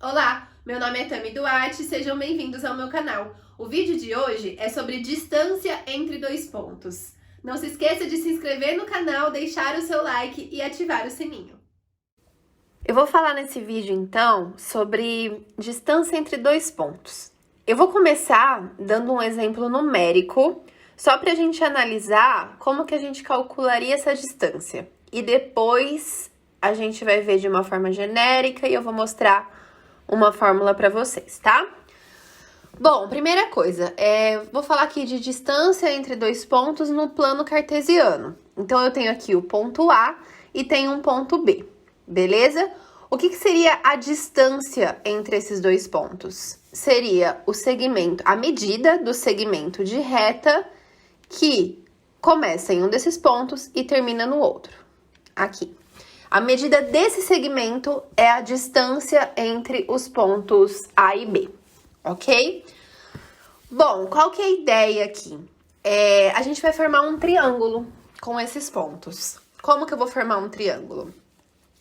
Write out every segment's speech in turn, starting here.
Olá, meu nome é Tami Duarte, sejam bem-vindos ao meu canal. O vídeo de hoje é sobre distância entre dois pontos. Não se esqueça de se inscrever no canal, deixar o seu like e ativar o sininho. Eu vou falar nesse vídeo, então, sobre distância entre dois pontos. Eu vou começar dando um exemplo numérico, só para a gente analisar como que a gente calcularia essa distância. E depois a gente vai ver de uma forma genérica e eu vou mostrar uma fórmula para vocês, tá? Bom, primeira coisa, vou falar aqui de distância entre dois pontos no plano cartesiano. Então, eu tenho aqui o ponto A e tenho um ponto B, beleza? O que seria a distância entre esses dois pontos? Seria o segmento, a medida do segmento de reta que começa em um desses pontos e termina no outro, aqui. A medida desse segmento é a distância entre os pontos A e B, ok? Bom, qual que é a ideia aqui? A gente vai formar um triângulo com esses pontos. Como que eu vou formar um triângulo?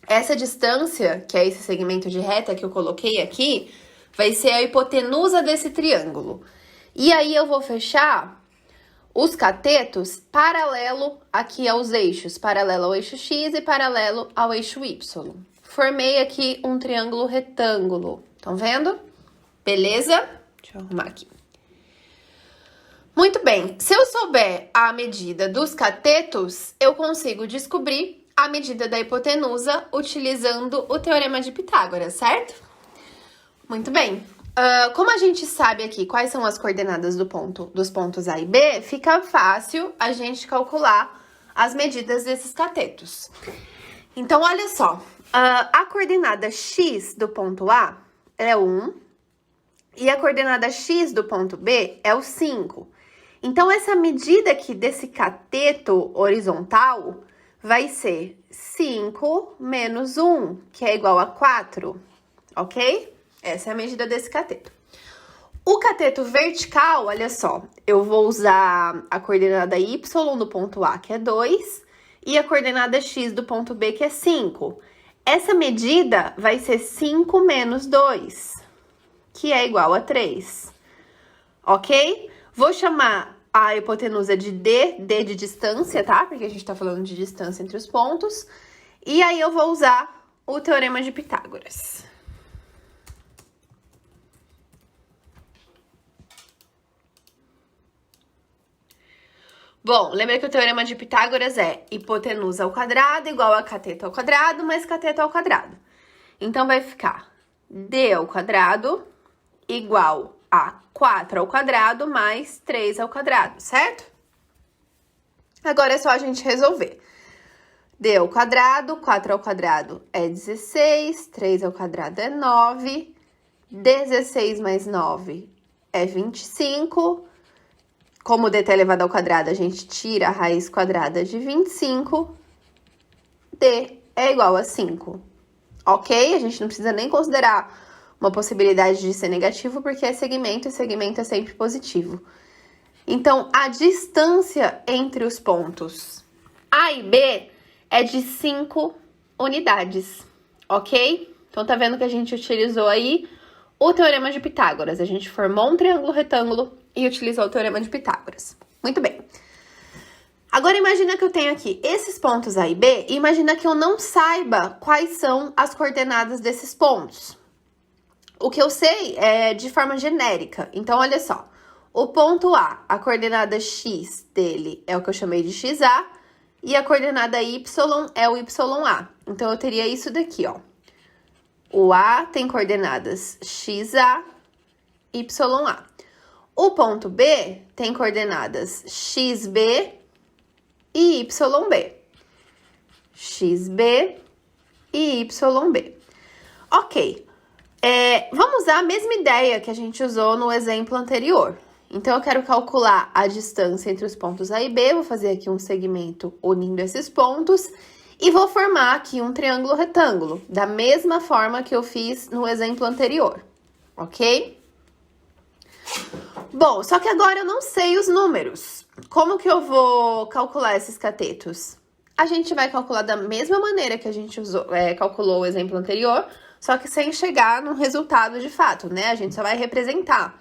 Essa distância, que é esse segmento de reta que eu coloquei aqui, vai ser a hipotenusa desse triângulo. E aí eu vou fechar os catetos paralelo aqui aos eixos, paralelo ao eixo X e paralelo ao eixo Y. Formei aqui um triângulo retângulo, estão vendo? Beleza? Deixa eu arrumar aqui. Muito bem, se eu souber a medida dos catetos, eu consigo descobrir a medida da hipotenusa utilizando o Teorema de Pitágoras, certo? Muito bem. Como a gente sabe aqui quais são as coordenadas dos pontos A e B, fica fácil a gente calcular as medidas desses catetos. Então, olha só, a coordenada x do ponto A é 1 e a coordenada x do ponto B é o 5. Então, essa medida aqui desse cateto horizontal vai ser 5 menos 1, que é igual a 4, ok? Essa é a medida desse cateto. O cateto vertical, olha só, eu vou usar a coordenada y do ponto A, que é 2, e a coordenada x do ponto B, que é 5. Essa medida vai ser 5 menos 2, que é igual a 3, ok? Vou chamar a hipotenusa de D de distância, tá? Porque a gente tá falando de distância entre os pontos. E aí eu vou usar o Teorema de Pitágoras. Bom, lembra que o Teorema de Pitágoras é hipotenusa ao quadrado igual a cateto ao quadrado mais cateto ao quadrado. Então, vai ficar D ao quadrado igual a 4 ao quadrado mais 3 ao quadrado, certo? Agora é só a gente resolver. D ao quadrado, 4 ao quadrado é 16, 3 ao quadrado é 9, 16 mais 9 é 25. Como D tá elevado ao quadrado, a gente tira a raiz quadrada de 25. D é igual a 5. Ok? A gente não precisa nem considerar uma possibilidade de ser negativo, porque é segmento e segmento é sempre positivo. Então, a distância entre os pontos A e B é de 5 unidades, ok? Então, tá vendo que a gente utilizou aí o Teorema de Pitágoras. A gente formou um triângulo retângulo e utilizou o Teorema de Pitágoras. Muito bem. Agora, imagina que eu tenho aqui esses pontos A e B e imagina que eu não saiba quais são as coordenadas desses pontos. O que eu sei é de forma genérica. Então, olha só. O ponto A, a coordenada x dele é o que eu chamei de xa e a coordenada y é o ya. Então, eu teria isso daqui, ó. O A tem coordenadas xa, ya. O ponto B tem coordenadas xb e yb. xb e yb. Ok. Vamos usar a mesma ideia que a gente usou no exemplo anterior. Então, eu quero calcular a distância entre os pontos A e B. Vou fazer aqui um segmento unindo esses pontos. E vou formar aqui um triângulo retângulo, da mesma forma que eu fiz no exemplo anterior, ok? Bom, só que agora eu não sei os números. Como que eu vou calcular esses catetos? A gente vai calcular da mesma maneira que a gente calculou o exemplo anterior, só que sem chegar no resultado de fato, né? A gente só vai representar.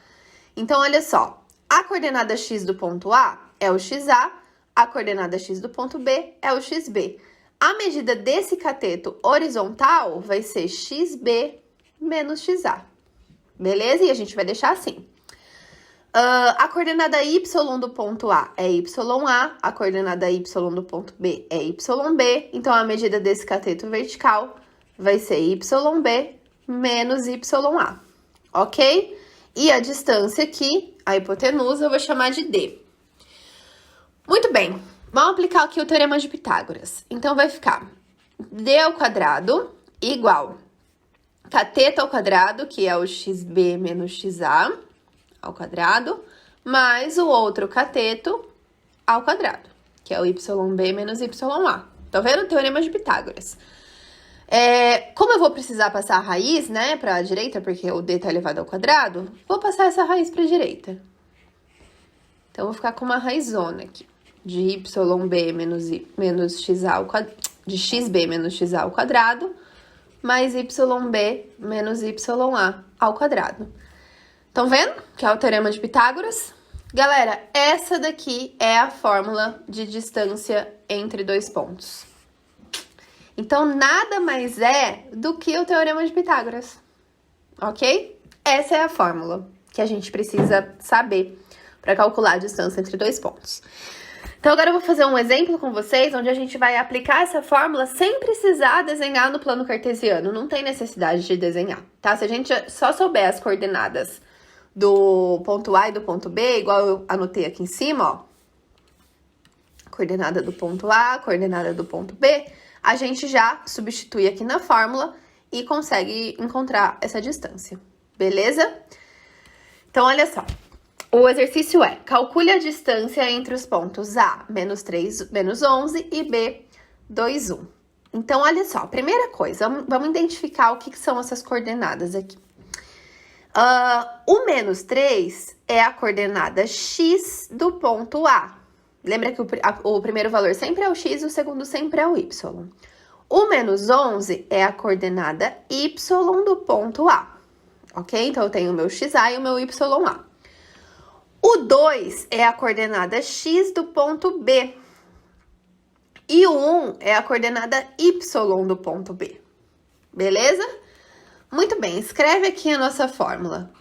Então, olha só, a coordenada x do ponto A é o xa, a coordenada x do ponto B é o xb. A medida desse cateto horizontal vai ser xb menos xa. Beleza? E a gente vai deixar assim. A coordenada y do ponto A é ya, a coordenada y do ponto B é yb. Então, a medida desse cateto vertical vai ser yb menos ya. Ok? E a distância aqui, a hipotenusa, eu vou chamar de d. Muito bem. Vamos aplicar aqui o teorema de Pitágoras. Então, vai ficar d ao quadrado igual cateto ao quadrado, que é o xb menos xa ao quadrado, mais o outro cateto ao quadrado, que é o yb menos ya. Tá vendo? O teorema de Pitágoras. Como eu vou precisar passar a raiz, né, para a direita, porque o d tá elevado ao quadrado, vou passar essa raiz para a direita. Então, vou ficar com uma raizona aqui, de yb menos xa ao quadrado, de xb menos xa ao quadrado, mais yb menos ya ao quadrado. Estão vendo que é o teorema de Pitágoras? Galera, essa daqui é a fórmula de distância entre dois pontos. Então, nada mais é do que o teorema de Pitágoras, ok? Essa é a fórmula que a gente precisa saber para calcular a distância entre dois pontos. Então, agora eu vou fazer um exemplo com vocês, onde a gente vai aplicar essa fórmula sem precisar desenhar no plano cartesiano. Não tem necessidade de desenhar, tá? Se a gente só souber as coordenadas do ponto A e do ponto B, igual eu anotei aqui em cima, ó. Coordenada do ponto A, coordenada do ponto B, a gente já substitui aqui na fórmula e consegue encontrar essa distância, beleza? Então, olha só. O exercício é, calcule a distância entre os pontos A, menos 3, menos 11 e B, 2, 1. Então, olha só, primeira coisa, vamos identificar o que são essas coordenadas aqui. O menos 3 é a coordenada x do ponto A. Lembra que o primeiro valor sempre é o x e o segundo sempre é o y. O menos 11 é a coordenada y do ponto A. Ok? Então, eu tenho o meu xa e o meu ya. O 2 é a coordenada x do ponto B. E o 1 é a coordenada y do ponto B. Beleza? Muito bem, escreve aqui a nossa fórmula.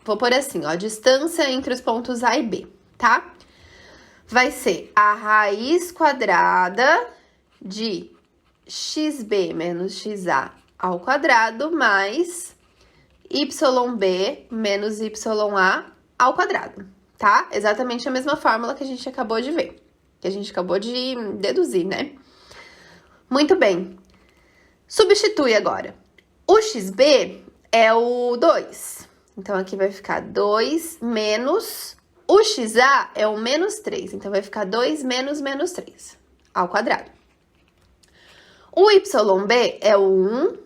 Vou pôr assim, ó, distância entre os pontos A e B, tá? Vai ser a raiz quadrada de xb menos xa ao quadrado mais yb menos ya ao quadrado, tá? Exatamente a mesma fórmula que a gente acabou de ver, que a gente acabou de deduzir, né? Muito bem. Substitui agora. O xb é o 2. Então, aqui vai ficar 2 menos... O xa é o menos 3. Então, vai ficar 2 menos menos 3 ao quadrado. O yb é o 1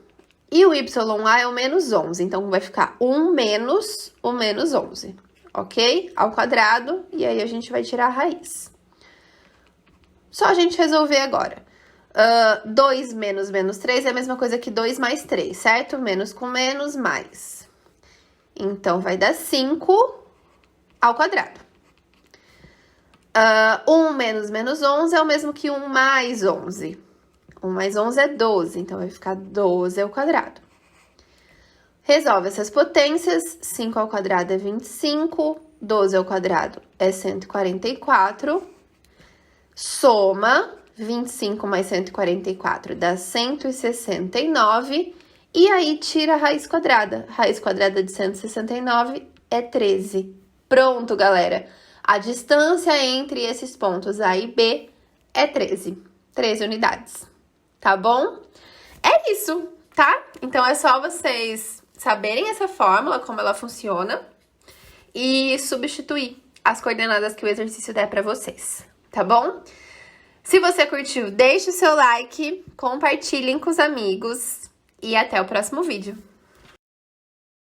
e o ya é o menos 11. Então, vai ficar 1 menos o menos 11, ok? Ao quadrado, e aí a gente vai tirar a raiz. Só a gente resolver agora. 2 menos menos 3 é a mesma coisa que 2 mais 3, certo? Menos com menos, mais. Então, vai dar 5 ao quadrado. 1 menos menos 11 é o mesmo que 1 mais 11. 1 mais 11 é 12, então vai ficar 12 ao quadrado. Resolve essas potências, 5 ao quadrado é 25, 12 ao quadrado é 144. Soma, 25 mais 144 dá 169. E aí, tira a raiz quadrada. Raiz quadrada de 169 é 13. Pronto, galera. A distância entre esses pontos A e B é 13. 13 unidades. Tá bom? É isso, tá? Então, é só vocês saberem essa fórmula, como ela funciona, e substituir as coordenadas que o exercício der pra vocês, tá bom? Se você curtiu, deixe o seu like, compartilhem com os amigos e até o próximo vídeo.